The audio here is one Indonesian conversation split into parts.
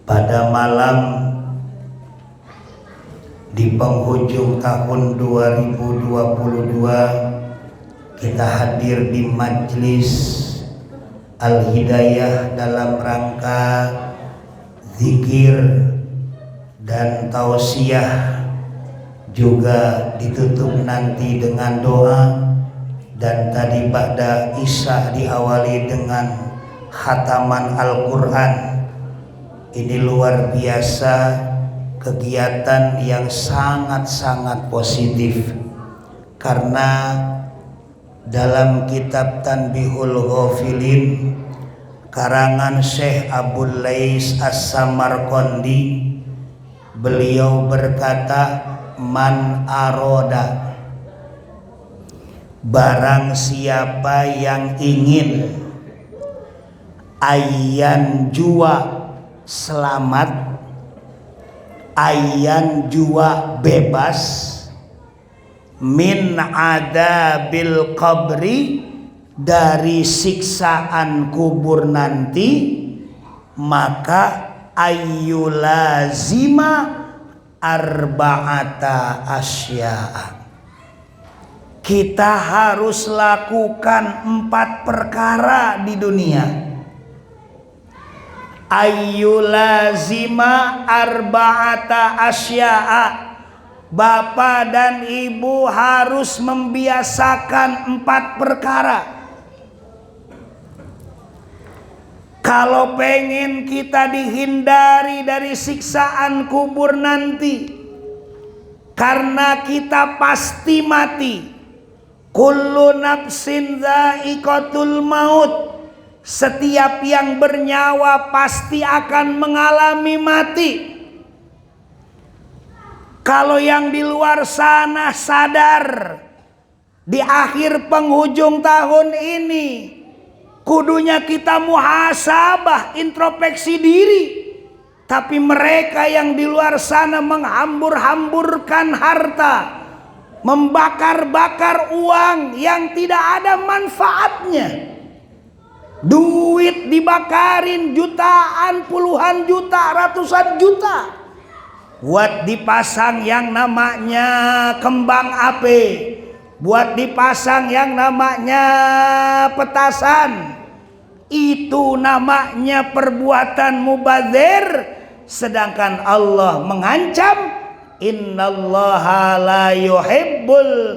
Pada malam di penghujung tahun 2022 kita hadir di Majelis Al-Hidayah dalam rangka zikir dan tausiah, juga ditutup nanti dengan doa, dan tadi ba'da isya diawali dengan khataman Al-Quran. Ini luar biasa, kegiatan yang sangat-sangat positif, karena dalam kitab Tanbihul Ghafilin karangan Syekh Abul Lais As-Samarqandi, beliau berkata, man aroda, barang siapa yang ingin ayyan jua selamat, ayyan jua bebas, min adabil qabri, dari siksaan kubur nanti, maka ayyulazima arba'ata asya'a, kita harus lakukan 4 perkara di dunia. Ayyulazima arba'ata asya'a, bapak dan ibu harus membiasakan 4 perkara. Kalau pengen kita dihindari dari siksaan kubur nanti, karena kita pasti mati. Kullu nafsin dha'iqatul maut, setiap yang bernyawa pasti akan mengalami mati. Kalau yang di luar sana sadar di akhir penghujung tahun ini kudunya kita muhasabah, introspeksi diri, tapi mereka yang di luar sana menghambur-hamburkan harta, membakar-bakar uang yang tidak ada manfaatnya. Duit dibakarin jutaan, puluhan juta, ratusan juta, buat dipasang yang namanya kembang api, buat dipasang yang namanya petasan. Itu namanya perbuatan mubadzir, sedangkan Allah mengancam, innallaha la yuhibbul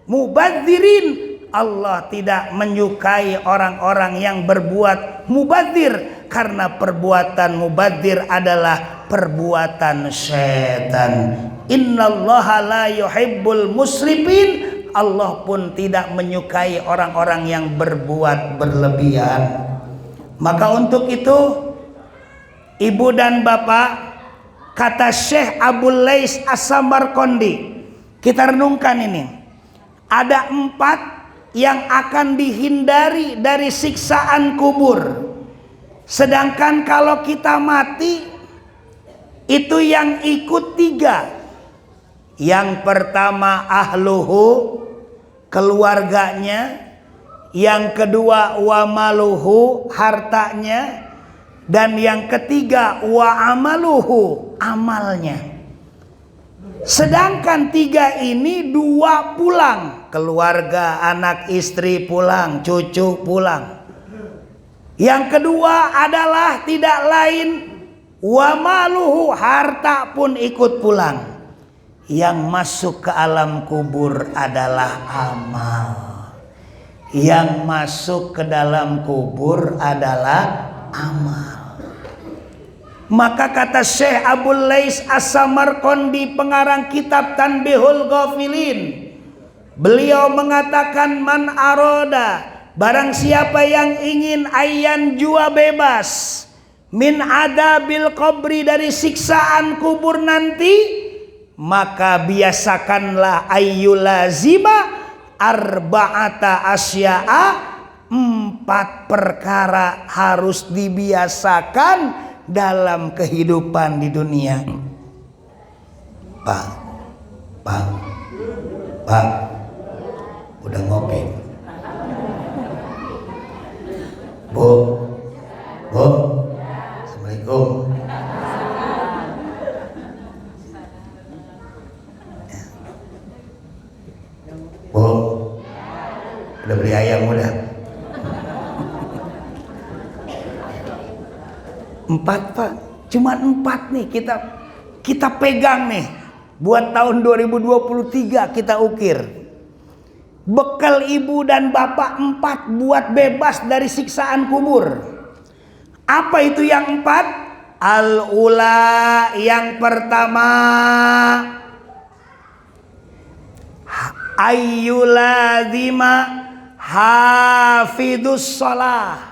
mubadzirin, Allah tidak menyukai orang-orang yang berbuat mubadzir, karena perbuatan mubadzir adalah perbuatan setan. Innallaha la yuhibbul musrifin, Allah pun tidak menyukai orang-orang yang berbuat berlebihan. Maka untuk itu, ibu dan bapak, kata Syekh Abul Lais As-Samarqandi, kita renungkan ini. Ada 4 yang akan dihindari dari siksaan kubur. Sedangkan kalau kita mati, itu yang ikut 3. Yang pertama ahluhu, keluarganya. Yang kedua wa maluhu, hartanya. Dan yang ketiga wa amaluhu, amalnya. Sedangkan 3 ini 2 pulang, keluarga, anak istri pulang, cucu pulang. Yang kedua adalah tidak lain wa maluhu, harta pun ikut pulang. Yang masuk ke alam kubur adalah amal. Yang masuk ke dalam kubur adalah amal. Maka kata Syekh Abul Lais As-Samarqandi, pengarang kitab Tanbihul Ghafilin, beliau mengatakan, man aroda, barang siapa yang ingin ayyan jua bebas, min adabil qabri, dari siksaan kubur nanti, maka biasakanlah ayyulazima arba'ata asya'a, 4 perkara harus dibiasakan dalam kehidupan di dunia. Pak, udah ngopi? Bu, Assalamualaikum. 4 Pak, cuman 4 nih kita pegang nih. Buat tahun 2023 kita ukir. Bekal ibu dan bapak 4 buat bebas dari siksaan kubur. Apa itu yang 4? Al-ula, yang pertama, ayyulazima hafidus shalah.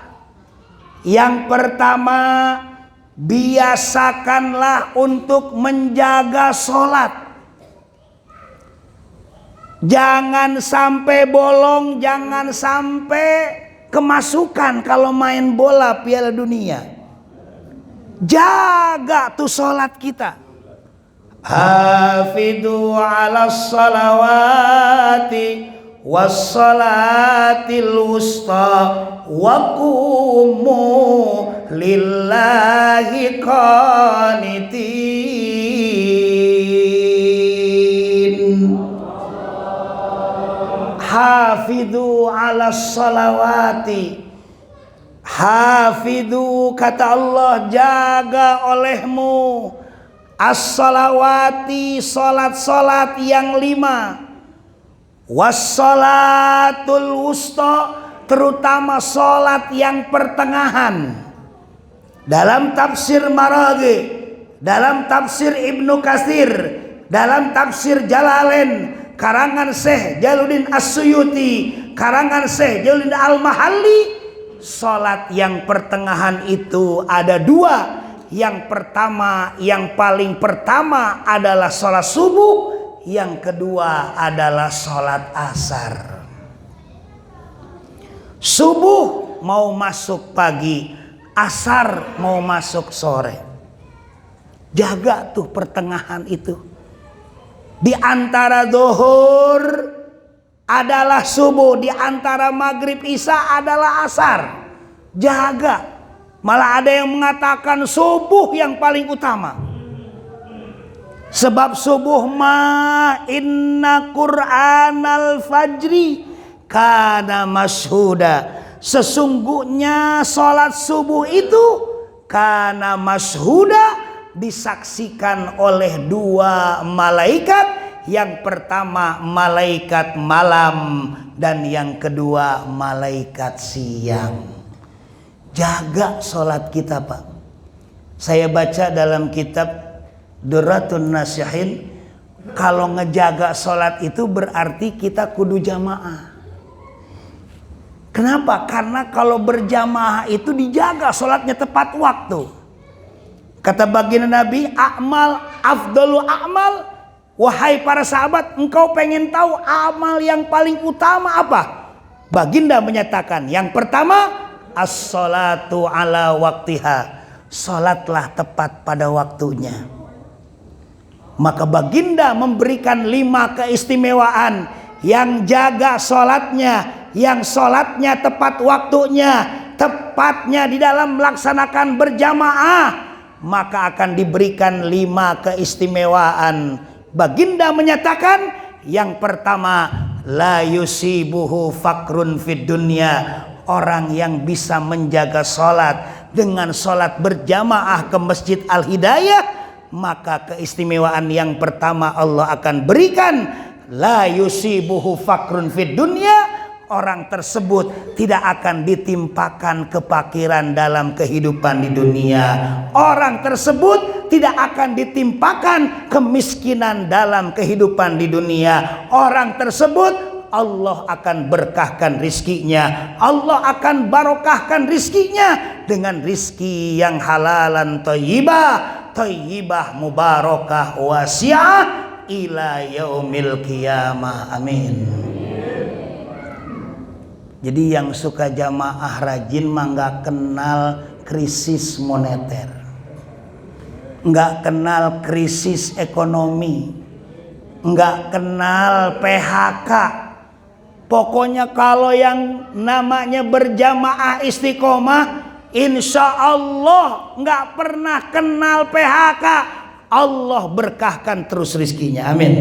Yang pertama, biasakanlah untuk menjaga sholat. Jangan sampai bolong, jangan sampai kemasukan kalau main bola Piala Dunia. Jaga tuh sholat kita. Hafidhu ala salawati wassalatil wusta wa qumu lillahi qanitin. Hafidhu ala salawati. Hafidhu, kata Allah, jaga olehmu as-salawati, salat-salat yang 5. Wassalatul wusta, terutama salat yang pertengahan. Dalam tafsir Maraghi, dalam tafsir Ibnu Katsir, dalam tafsir Jalalain, karangan Syekh Jalaluddin As-Suyuti, karangan Syekh Jalaluddin Al-Mahalli, salat yang pertengahan itu ada 2. Yang pertama, yang paling pertama adalah salat subuh, yang kedua adalah salat asar. Subuh mau masuk pagi, asar mau masuk sore. Jaga tuh pertengahan itu. Di antara zuhur adalah subuh, di antara maghrib isya adalah asar. Jaga. Malah ada yang mengatakan subuh yang paling utama. Sebab subuh ma inna Qur'anal fajri kana mashuda. Sesungguhnya salat subuh itu kana mashuda, disaksikan oleh 2 malaikat. Yang pertama malaikat malam dan yang kedua malaikat siang. Jaga salat kita, Pak. Saya baca dalam kitab Durratun Nasihin, kalau ngejaga sholat itu berarti kita kudu jamaah. Kenapa? Karena kalau berjamaah itu dijaga sholatnya tepat waktu. Kata baginda Nabi, amal afdalu amal. Wahai para sahabat, engkau pengen tahu amal yang paling utama apa? Baginda menyatakan, yang pertama, as-sholatu ala waktiha. Sholatlah tepat pada waktunya. Maka baginda memberikan 5 keistimewaan. Yang jaga sholatnya, yang sholatnya tepat waktunya, tepatnya di dalam melaksanakan berjamaah, maka akan diberikan 5 keistimewaan. Baginda menyatakan, yang pertama, la yusibuhu fakrun fid dunya. Orang yang bisa menjaga sholat dengan sholat berjamaah ke Masjid Al-Hidayah, maka keistimewaan yang pertama Allah akan berikan, la yusibuhu fakrun fid dunya. Orang tersebut tidak akan ditimpakan kefakiran dalam kehidupan di dunia. Orang tersebut tidak akan ditimpakan kemiskinan dalam kehidupan di dunia. Orang tersebut Allah akan berkahkan rizkinya. Allah akan barokahkan rizkinya dengan rizki yang halalan thayyibah, thayyibah mubarakah wasi'ah ila yaumil qiyamah. Amin. Jadi yang suka jamaah rajin mah nggak kenal krisis moneter, nggak kenal krisis ekonomi, nggak kenal PHK. Pokoknya kalau yang namanya berjamaah istiqomah, insya Allah nggak pernah kenal PHK. Allah berkahkan terus rizkinya. Amin.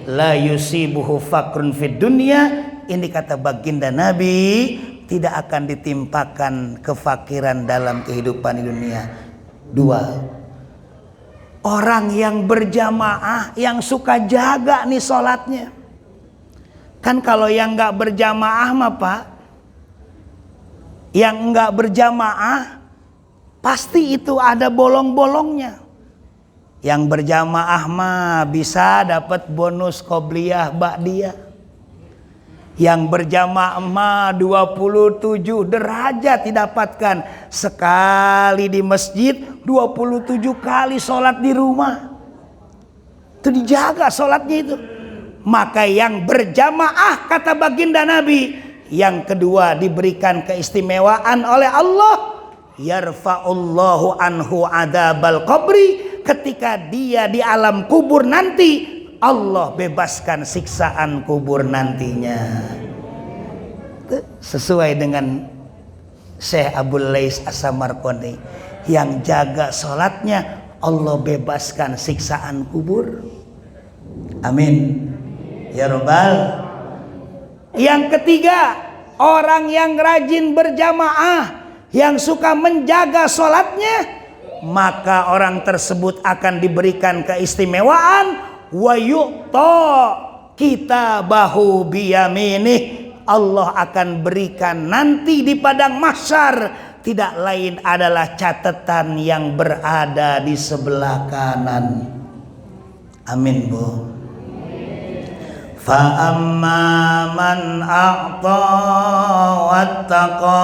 La yusibuhu fakrun fid dunya. Ini kata baginda Nabi, tidak akan ditimpakan kefakiran dalam kehidupan di dunia. 2, orang yang berjamaah, yang suka jaga nih sholatnya. Kan kalau yang gak berjamaah mah Pak, yang gak berjamaah pasti itu ada bolong-bolongnya. Yang berjamaah mah bisa dapat bonus qobliyah ba'diyah. Yang berjamaah mah 27 derajat didapatkan. Sekali di masjid 27 kali sholat di rumah. Itu dijaga sholatnya itu. Maka yang berjamaah kata baginda Nabi, yang kedua diberikan keistimewaan oleh Allah. Yarfa'ullahu anhu adabal qabri. Ketika dia di alam kubur nanti, Allah bebaskan siksaan kubur nantinya. Sesuai dengan Syekh Abul Lais As-Samarqandi, yang jaga sholatnya Allah bebaskan siksaan kubur. Amin ya Rabbal. Yang ketiga, orang yang rajin berjamaah, yang suka menjaga sholatnya, maka orang tersebut akan diberikan keistimewaan. Wa yu'ta kitabahu biyaminih. Allah akan berikan nanti di padang mahsyar, tidak lain adalah catatan yang berada di sebelah kanan. Amin Bu. Fa amma man a'ta wattaqa,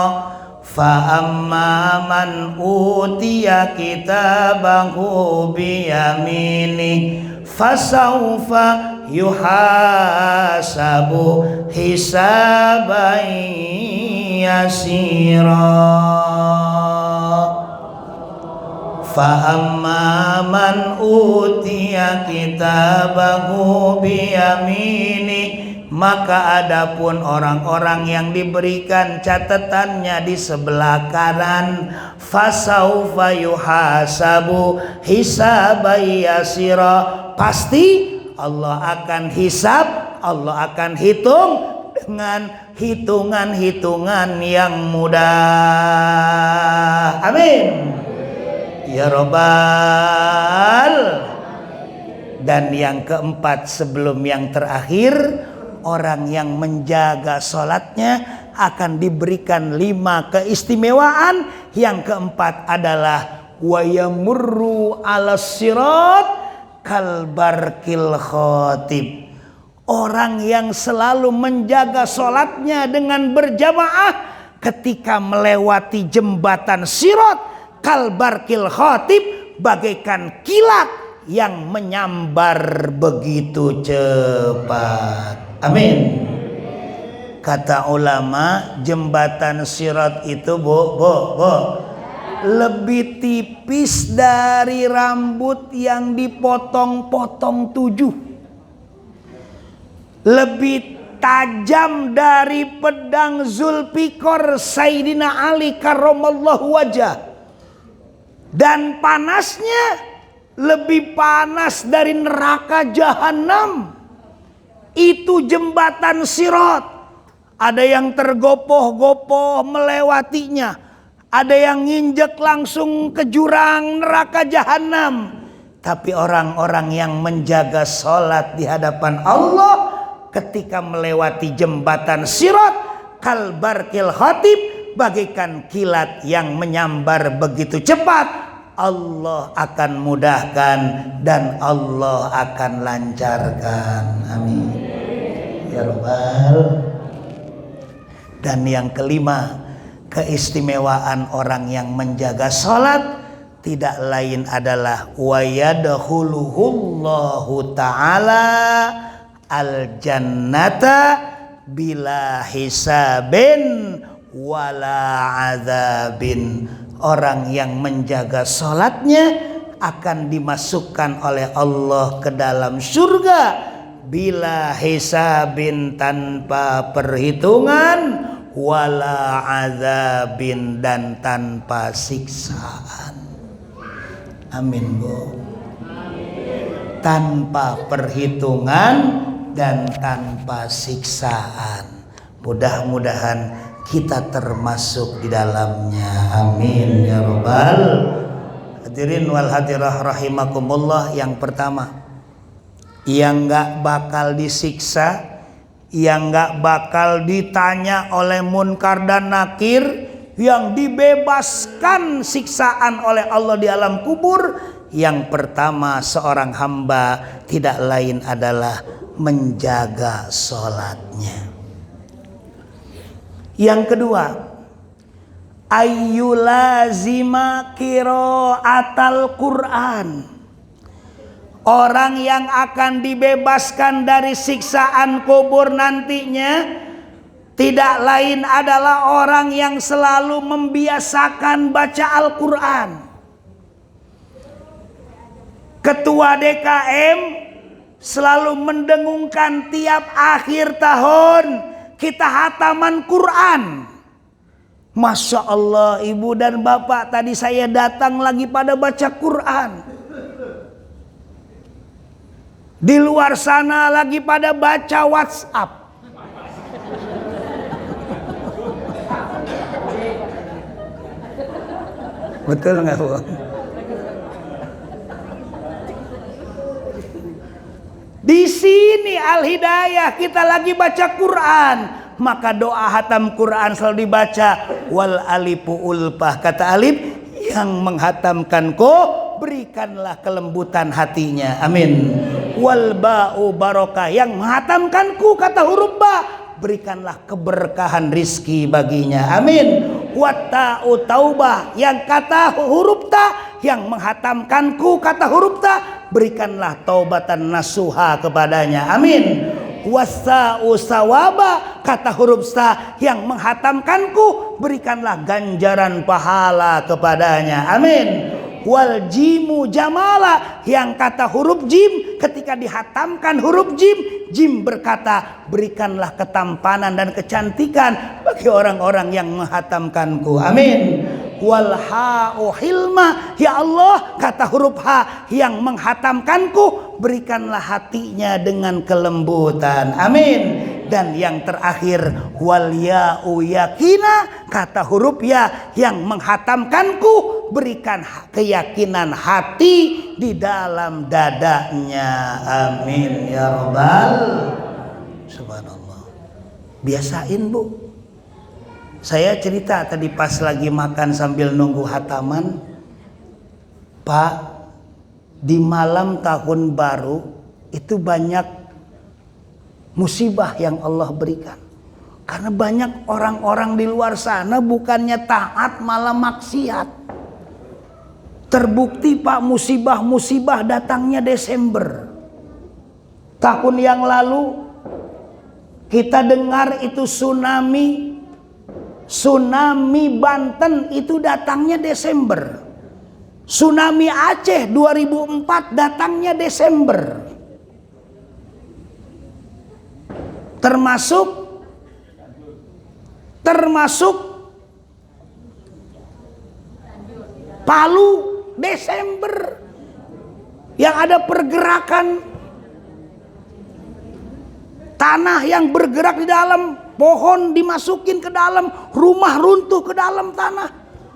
fa amma man utiya kitabahu biyamini, fasawfa yuhasabu hisaban yasira. Fa amma man utiya kitabahu biyamini, maka adapun orang-orang yang diberikan catatannya di sebelah kanan, fasaufa yuhasabu hisaban yasira, pasti Allah akan hisab, Allah akan hitung dengan hitungan-hitungan yang mudah. Amin ya Rabbal. Dan yang keempat sebelum yang terakhir, orang yang menjaga sholatnya akan diberikan 5 keistimewaan. Yang keempat adalah wa yamurru 'alas sirat kalbarkil khatib. Orang yang selalu menjaga sholatnya dengan berjamaah, ketika melewati jembatan sirat, kalbarkil khatib, bagaikan kilat yang menyambar begitu cepat. Amin. Kata ulama, jembatan sirat itu lebih tipis dari rambut yang dipotong-potong 7. Lebih tajam dari pedang Zulfikar Sayyidina Ali karramallahu wajah. Dan panasnya lebih panas dari neraka jahanam. Itu jembatan sirat. Ada yang tergopoh-gopoh melewatinya, ada yang nginjek langsung ke jurang neraka jahanam. Tapi orang-orang yang menjaga sholat di hadapan Allah, ketika melewati jembatan sirat, kalbarkil khatib, bagaikan kilat yang menyambar begitu cepat. Allah akan mudahkan dan Allah akan lancarkan. Amin ya Rabbal. Dan yang kelima, keistimewaan orang yang menjaga sholat tidak lain adalah wa yadkhuluhullahu ta'ala al jannata bila hisabin wala azabin. Orang yang menjaga sholatnya akan dimasukkan oleh Allah ke dalam surga bila hisabin, tanpa perhitungan, wala azabin, dan tanpa siksaan. Amin Bu. Tanpa perhitungan dan tanpa siksaan. Mudah-mudahan kita termasuk di dalamnya. Amin ya robbal. Hadirin wal hadirah rahimakumullah. Yang pertama, yang gak bakal disiksa, yang gak bakal ditanya oleh munkar dan nakir, yang dibebaskan siksaan oleh Allah di alam kubur, yang pertama seorang hamba tidak lain adalah menjaga sholatnya. Yang kedua, ayyulazima qiraatal Quran. Orang yang akan dibebaskan dari siksaan kubur nantinya tidak lain adalah orang yang selalu membiasakan baca Al-Quran. Ketua DKM selalu mendengungkan tiap akhir tahun kita hataman Quran. Masya Allah, ibu dan bapak, tadi saya datang lagi pada baca Quran. Di luar sana lagi pada baca WhatsApp. Betul nggak, Bu? Di sini Al-Hidayah kita lagi baca Quran, maka doa hatam Quran selalu dibaca. Wal alifu ulfah, kata alif yang menghatamkanku berikanlah kelembutan hatinya. Amin. Wal ba'u barokah, yang menghatamkanku, kata huruf ba, berikanlah keberkahan rizki baginya. Amin. Wata'u taubah, yang kata huruf ta, yang menghatamkanku, kata huruf ta, berikanlah taubatan nasuha kepadanya. Amin. Wasa'u sawaba, kata huruf sa, yang menghatamkanku, berikanlah ganjaran pahala kepadanya. Amin. Wal jimu jamala, yang kata huruf jim, ketika dihatamkan huruf jim, jim berkata berikanlah ketampanan dan kecantikan bagi orang-orang yang menghatamkanku. Amin. Wal ha'u hilma, ya Allah, kata huruf ha, yang menghatamkanku, berikanlah hatinya dengan kelembutan. Amin. Dan yang terakhir, wal ya'u yakina, kata huruf ya, yang menghatamkanku, berikan keyakinan hati di dalam dadanya. Amin ya robbal. Subhanallah. Biasain, Bu. Saya cerita tadi pas lagi makan sambil nunggu hataman, Pak, di malam tahun baru itu banyak musibah yang Allah berikan. Karena banyak orang-orang di luar sana bukannya taat malah maksiat. Terbukti, Pak, musibah-musibah datangnya Desember. Tahun yang lalu kita dengar itu tsunami Banten itu datangnya Desember. Tsunami Aceh 2004 datangnya Desember. Termasuk Palu Desember, yang ada pergerakan tanah yang bergerak di dalam, pohon dimasukin ke dalam, rumah runtuh ke dalam tanah,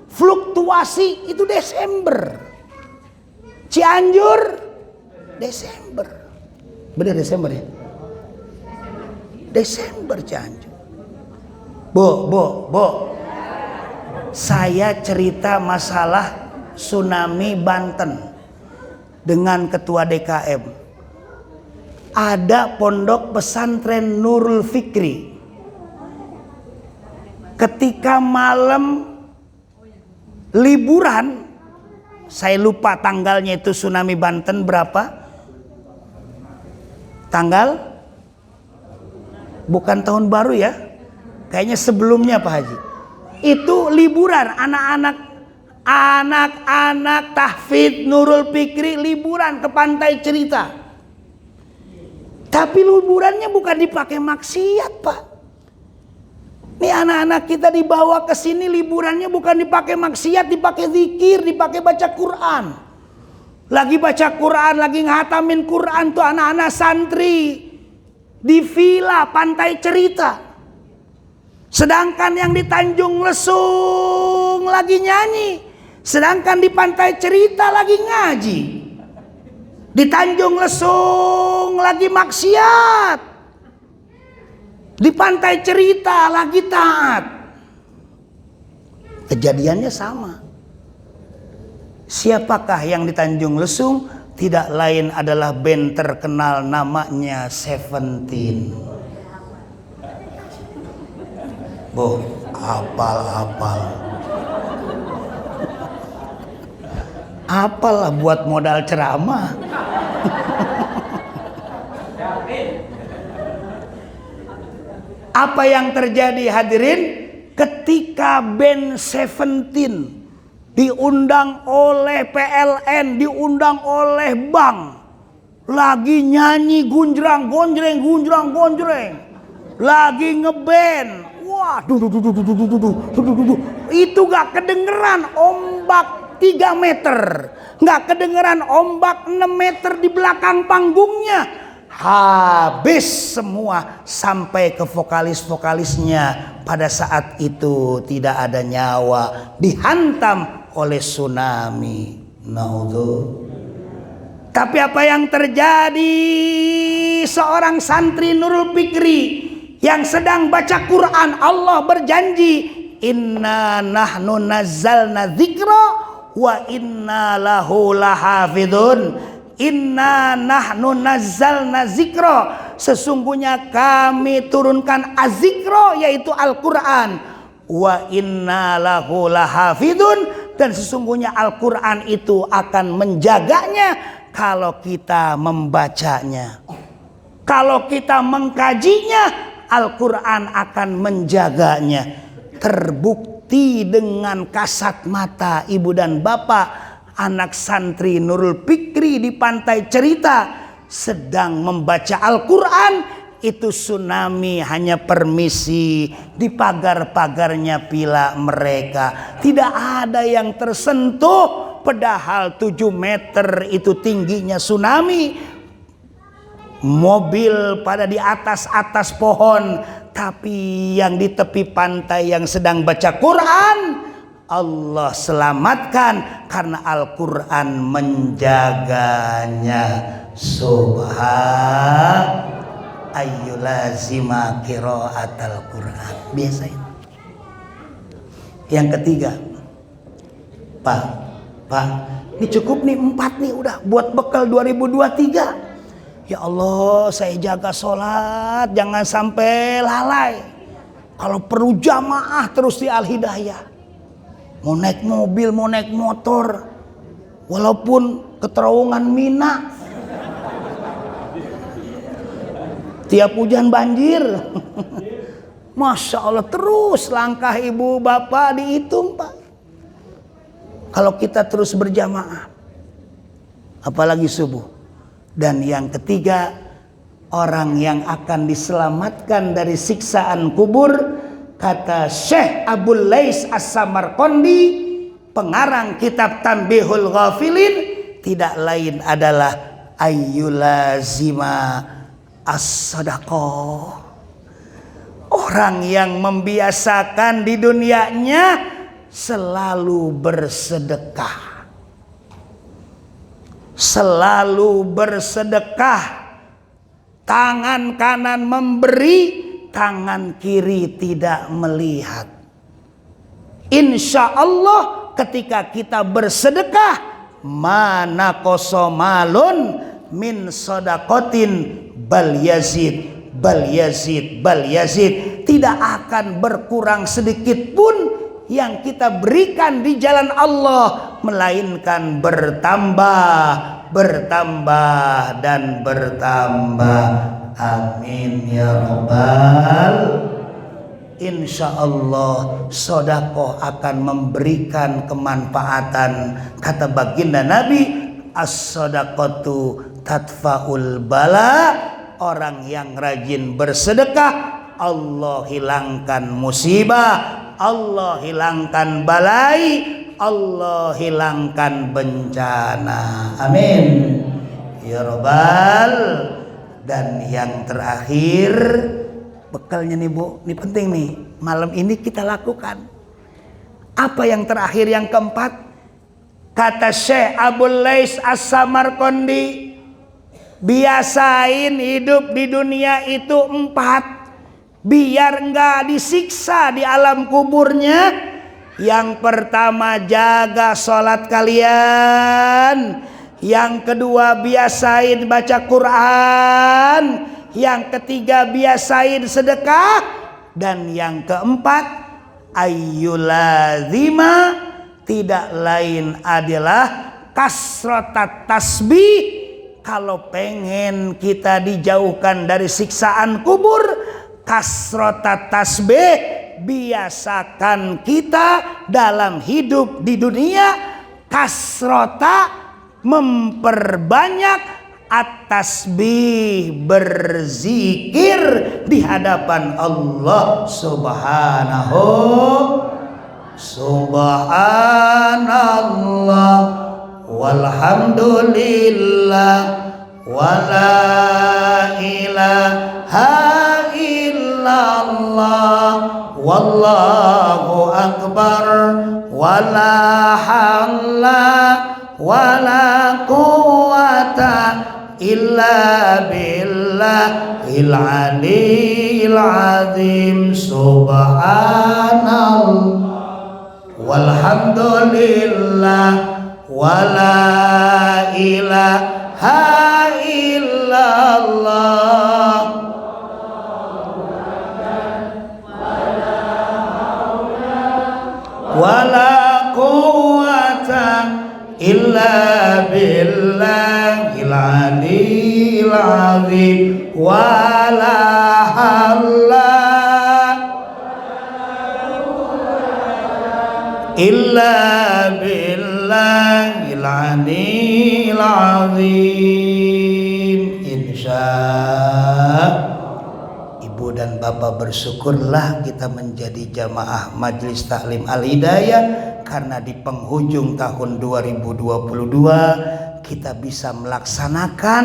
fluktuasi itu Desember. Cianjur Desember, benar Desember ya? Desember Cianjur. Bu, saya cerita masalah tsunami Banten dengan ketua DKM. Ada pondok pesantren Nurul Fikri. Ketika malam liburan, saya lupa tanggalnya itu tsunami Banten berapa? Tanggal? Bukan tahun baru ya? Kayaknya sebelumnya Pak Haji. Itu liburan, anak-anak tahfidz Nurul Fikri liburan ke Pantai Cerita. Tapi liburannya bukan dipakai maksiat, Pak. Nih anak-anak kita dibawa ke sini liburannya bukan dipakai maksiat, dipakai zikir, dipakai baca Quran. Lagi baca Quran, lagi ngatamin Quran tuh anak-anak santri di villa Pantai Cerita. Sedangkan yang di Tanjung Lesung lagi nyanyi. Sedangkan di Pantai Cerita lagi ngaji. Di Tanjung Lesung lagi maksiat. Di Pantai Cerita lagi taat. Kejadiannya sama. Siapakah yang di Tanjung Lesung? Tidak lain adalah band terkenal namanya Seventeen. Boh, apal-apal. Apalah buat modal ceramah. Apa yang terjadi hadirin? Ketika band Seventeen diundang oleh PLN, diundang oleh bank, lagi nyanyi gunjrang gonjreng, lagi ngeband, wah, itu gak kedengeran ombak 3 meter, gak kedengeran ombak 6 meter di belakang panggungnya. Habis semua sampai ke vokalis-vokalisnya. Pada saat itu tidak ada nyawa, dihantam oleh tsunami. Tapi apa yang terjadi? Seorang santri Nurul Fikri yang sedang baca Quran, Allah berjanji, inna nahnu nazzalna dzikra wa inna lahu lahafidun. Inna nahnu nazzalna zikra, sesungguhnya kami turunkan azikra, yaitu Al-Quran. Wa inna lahu lahafidun, dan sesungguhnya Al-Quran itu akan menjaganya kalau kita membacanya. Kalau kita mengkajinya, Al-Quran akan menjaganya. Terbukti dengan kasat mata ibu dan bapak. Anak santri Nurul Fikri di Pantai Cerita sedang membaca Al-Quran. Itu tsunami hanya permisi di pagar-pagarnya villa mereka. Tidak ada yang tersentuh. Padahal 7 meter itu tingginya tsunami. Mobil pada di atas pohon. Tapi yang di tepi pantai yang sedang baca Quran, Allah selamatkan karena Al-Quran menjaganya. Subhan ayyulazima qiraatal Quran. Biasanya. Yang ketiga, Pak, ini cukup nih 4 nih udah buat bekal 2023. Ya Allah, saya jaga sholat, jangan sampai lalai. Kalau perlu jamaah terus di Al-Hidayah. Mau naik mobil, mau naik motor, walaupun ke terowongan Mina, tiap hujan banjir. Masya Allah, terus langkah ibu bapak dihitung Pak. Kalau kita terus berjamaah, apalagi subuh. Dan yang ketiga, orang yang akan diselamatkan dari siksaan kubur, kata Syekh Abul Lais As-Samarqandi, pengarang kitab Tanbihul Ghafilin, tidak lain adalah ayyulazima as-sadaqah. Orang yang membiasakan di dunianya selalu bersedekah. Selalu bersedekah. Tangan kanan memberi, tangan kiri tidak melihat. Insya Allah ketika kita bersedekah, mana kosomalun min sodakotin bal yazid, tidak akan berkurang sedikit pun yang kita berikan di jalan Allah, melainkan bertambah dan bertambah. Amin ya Rabbal. Insya Allah sodakoh akan memberikan kemanfaatan. Kata baginda Nabi, as-sodaqatu tadfa'ul bala. Orang yang rajin bersedekah, Allah hilangkan musibah, Allah hilangkan balai, Allah hilangkan bencana. Amin ya Rabbal. Dan yang terakhir, bekalnya nih Bu, ini penting nih, malam ini kita lakukan. Apa yang terakhir, yang keempat? Kata Syekh Abul Lais As-Samarqandi, biasain hidup di dunia itu 4, biar enggak disiksa di alam kuburnya. Yang pertama, jaga sholat kalian. Yang kedua, biasain baca Quran. Yang ketiga, biasain sedekah. Dan yang keempat, ayyulazima, tidak lain adalah kasrotat tasbih. Kalau pengen kita dijauhkan dari siksaan kubur, kasrotat tasbih, biasakan kita dalam hidup di dunia kasrota, memperbanyak at-tasbih, berzikir di hadapan Allah subhanahu. Subhanallah walhamdulillah wala ilaha illallah wallahu akbar wala hawla wala quwata illa billahil aliyyil azim. Subhanallah walhamdulillah wala ilaha illallah wala quwata illa billahil aliyyil azim wala hawla illa billahil aliyyil azim. Ibu dan Bapak, bersyukurlah kita menjadi jamaah Majelis Taklim Al-Hidayah, karena di penghujung tahun 2022 kita bisa melaksanakan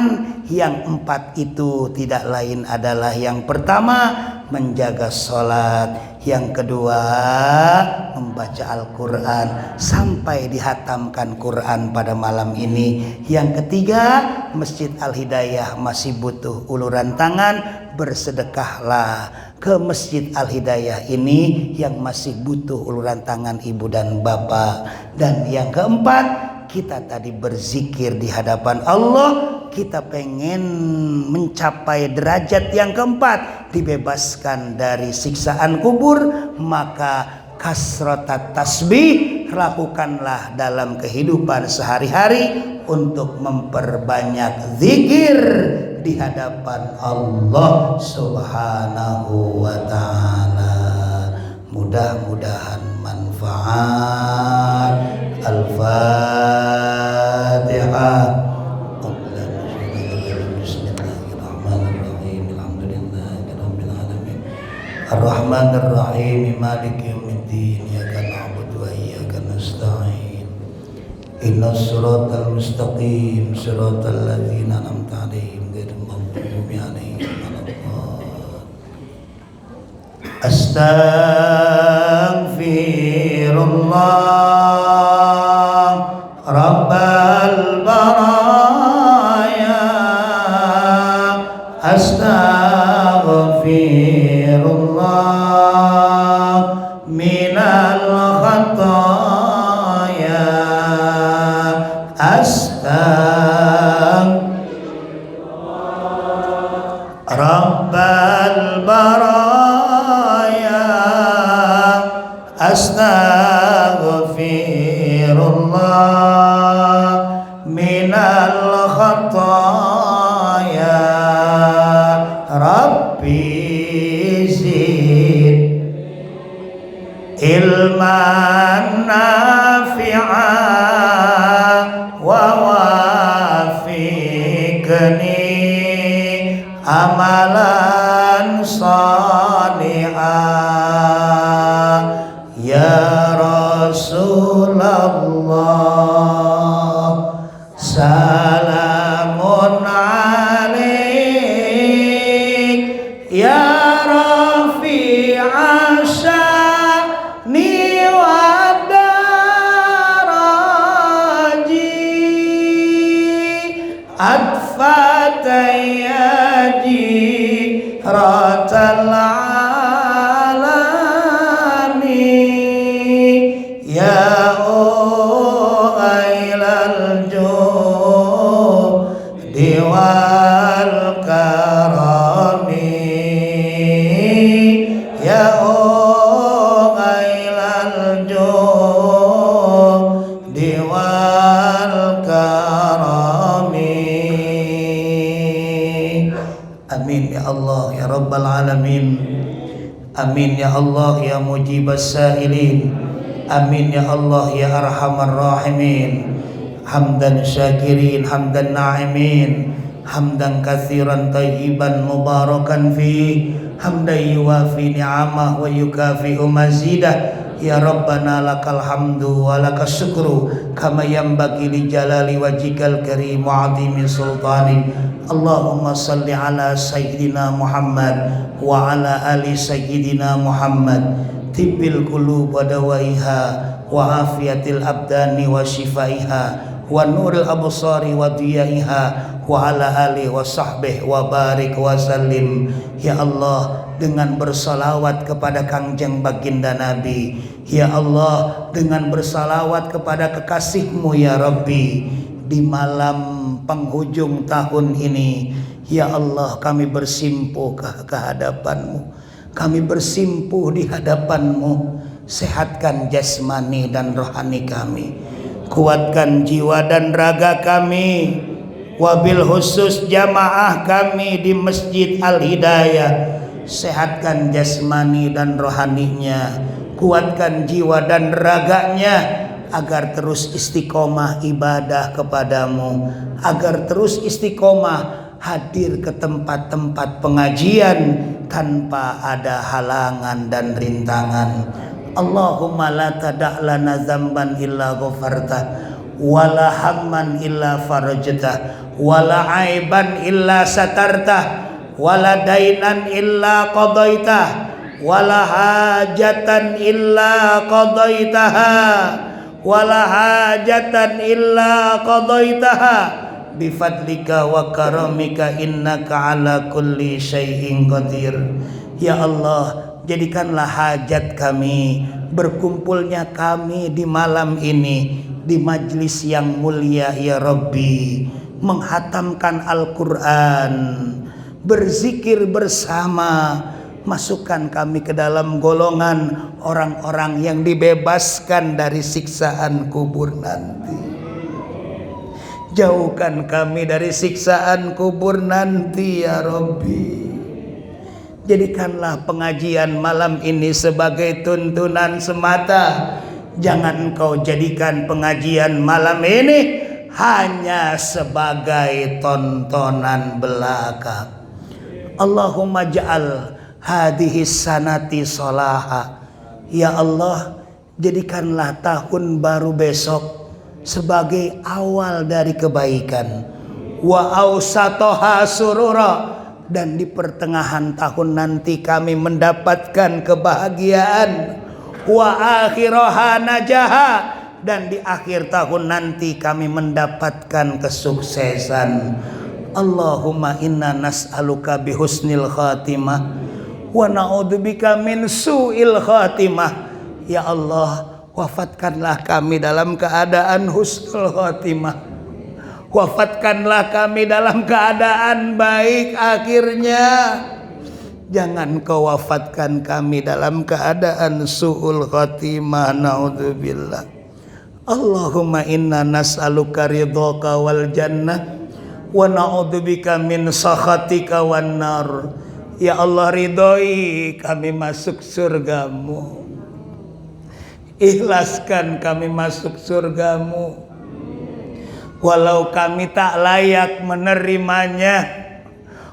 yang 4 itu. Tidak lain adalah, yang pertama menjaga sholat, yang kedua membaca Al-Quran sampai dihatamkan Quran pada malam ini, yang ketiga Masjid Al-Hidayah masih butuh uluran tangan, bersedekahlah ke Masjid Al-Hidayah ini yang masih butuh uluran tangan ibu dan bapak. Dan yang keempat, kita tadi berzikir di hadapan Allah. Kita pengen mencapai derajat yang keempat, dibebaskan dari siksaan kubur, maka kasrotat tasbih lakukanlah dalam kehidupan sehari-hari untuk memperbanyak zikir di hadapan Allah subhanahu wa ta'ala. Mudah-mudahan manfaat. Al-Fatihah. Ar-Rahmanir Rahim, Maliki Yaumiddin, Iyyaka na'budu wa iyyaka nasta'in. Ihdinas siratal mustaqim, siratal ladzina an'amta 'alaihim ghairil maghdubi 'alaihim waladdallin. Astaghfirullah Rabbal baraya. Astaghfirullah minal khataya. Astaghfirullah Rabbal baraya. Astaghfirullah minal khataya. Rabbi zid ilman nafi'a wa wafiqni amalan salihah. Ya Rasulullah salamun alaik ya Rasulullah. adfatayaji ratal alami ya ailal judi wal karami ya ailal judi wal karami. Amin ya Allah ya Rabbal Alamin. Amin ya Allah ya Mujibas Sa'ilin. Amin ya Allah ya Arhamar Rahimin. Hamdan syakirin, hamdan na'imin, hamdan katsiran tayyiban mubarakan fi, hamdan yuwafi ni'amah wa yukafi'u mazidah. Ya Rabbana lakal hamdu wa lakas syukru kama yanbaghi li jalali wajhikal karim wa 'azimi sultanik. Allahumma salli ala sayyidina Muhammad wa ala ali sayyidina Muhammad. Tibbil qulub wa dawaiha wa afiyatil abdani wa shifaiha wa nuril absari wa diyaiha wa ala ali wa sahbihi wa barik wa sallim. Ya Allah, dengan bersalawat kepada Kangjeng Baginda Nabi. Ya Allah, dengan bersalawat kepada kekasih-Mu ya Rabbi. Di malam penghujung tahun ini, ya Allah, kami bersimpuh ke hadapan-Mu. Kami bersimpuh di hadapan-Mu. Sehatkan jasmani dan rohani kami, kuatkan jiwa dan raga kami, wabil khusus jamaah kami di Masjid Al-Hidayah. Sehatkan jasmani dan rohaninya, kuatkan jiwa dan raganya, agar terus istiqomah ibadah kepadamu, agar terus istiqomah hadir ke tempat-tempat pengajian tanpa ada halangan dan rintangan. Allahumma la tada' lana dzamban illa ghafartah, wala hamman illa farajtah, wala aiban illa satartah, wala dainan illa qadaitah, wala hajatan illa qadaitaha, wala hajatan illa qadaitaha bifadlika wa karamika innaka ala kulli syai'in qadir. Ya Allah, jadikanlah hajat kami, berkumpulnya kami di malam ini di majlis yang mulia ya Rabbi, menghatamkan Al-Quran, berzikir bersama. Masukkan kami ke dalam golongan orang-orang yang dibebaskan dari siksaan kubur nanti. Jauhkan kami dari siksaan kubur nanti ya Rabbi. Jadikanlah pengajian malam ini sebagai tuntunan semata. Jangan Kau jadikan pengajian malam ini hanya sebagai tontonan belaka. Allahumma ja'al hadhihi sanati salaha. Ya Allah, jadikanlah tahun baru besok sebagai awal dari kebaikan. Wa awsatoha surura, dan di pertengahan tahun nanti kami mendapatkan kebahagiaan. Wa akhiraha najaha, dan di akhir tahun nanti kami mendapatkan kesuksesan. Allahumma inna nas'aluka bihusnil khatimah wa na'udzubika min su'il khatimah. Ya Allah, wafatkanlah kami dalam keadaan husnul khatimah. Wafatkanlah kami dalam keadaan baik akhirnya. Jangan Kau wafatkan kami dalam keadaan su'ul khatimah, naudzubillah. Allahumma inna nas'aluka ridhaka wal jannah wa na'udzubika min sakhatika wan nar. Ya Allah, ridhoi kami masuk surgamu, ikhlaskan kami masuk surgamu. Walau kami tak layak menerimanya,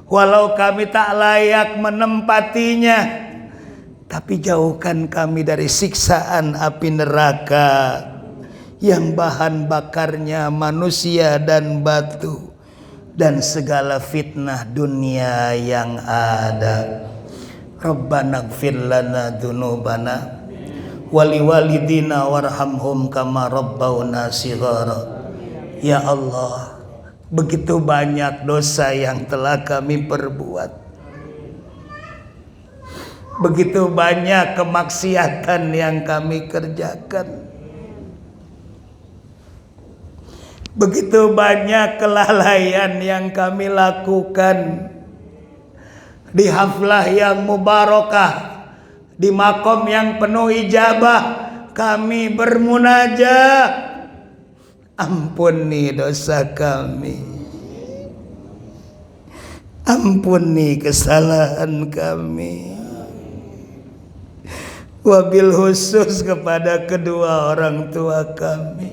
walau kami tak layak menempatinya, tapi jauhkan kami dari siksaan api neraka yang bahan bakarnya manusia dan batu, dan segala fitnah dunia yang ada. Rabbana ighfir lana dzunubana wali walidina warhamhum kama rabbawna shighara. Ya Allah, Begitu banyak dosa yang telah kami perbuat. Begitu banyak kemaksiatan yang kami kerjakan. Begitu banyak kelalaian yang kami lakukan. Di haflah yang mubarakah, di makom yang penuh ijabah, kami bermunajat, ampuni dosa kami, ampuni kesalahan kami. Wabil khusus kepada kedua orang tua kami,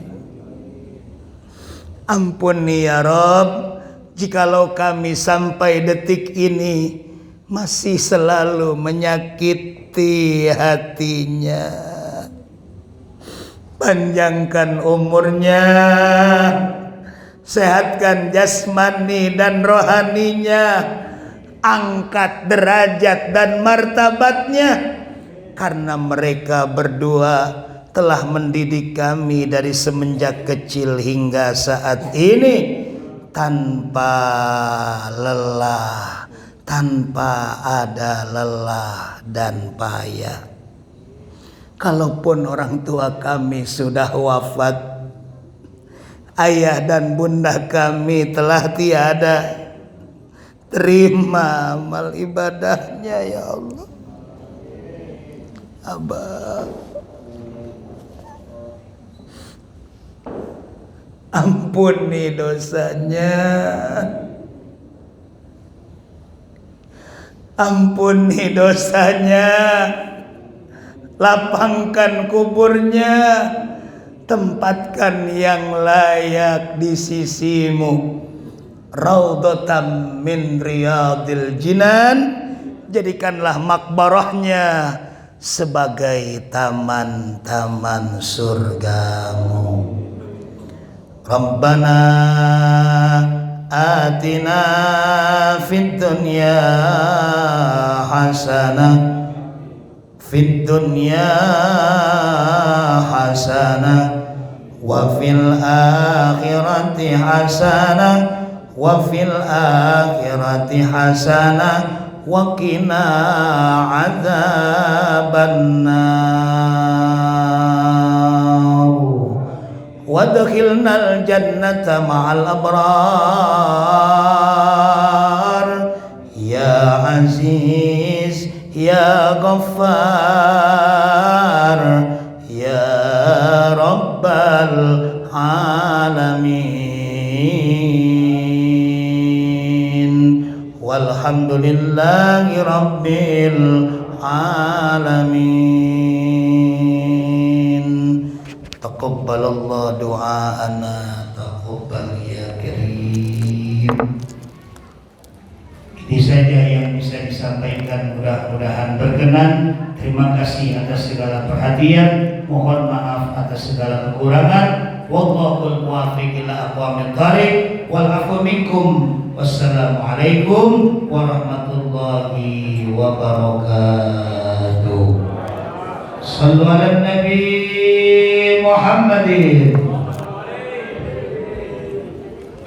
ampuni ya Rabb, jikalau kami sampai detik ini masih selalu menyakiti hatinya. Panjangkan umurnya, sehatkan jasmani dan rohaninya, angkat derajat dan martabatnya, karena mereka berdua telah mendidik kami dari semenjak kecil hingga saat ini tanpa lelah, tanpa ada lelah dan payah. Kalaupun orang tua kami sudah wafat, ayah dan bunda kami telah tiada, terima amal ibadahnya ya Allah. Abah, ampuni dosanya, ampuni dosanya, lapangkan kuburnya, tempatkan yang layak di sisimu, raudhatam min riyadil jinan, jadikanlah makbarahnya sebagai taman-taman surgamu. Rabbana atina fid dunya hasanah, fid dunya hasanah, wa fil akhirati hasanah, wa fil akhirati hasanah, wa qina adzabannar, wadkhilnal jannata ma'al abrar, ya aziz ya ghaffar ya rabbal alamin, walhamdulillahi rabbil alamin. Taqabbalallahu du'aana, taqabbal ya karim. Ini saja yang bisa disampaikan, mudah-mudahan berkenan. Terima kasih atas segala perhatian, mohon maaf atas segala kekurangan. Wallahul muwaffiq ila aqwamit thariq, wal 'afwu minkum. Wassalamualaikum warahmatullahi wabarakatuh. Sallu ala Nabi Muhammadin.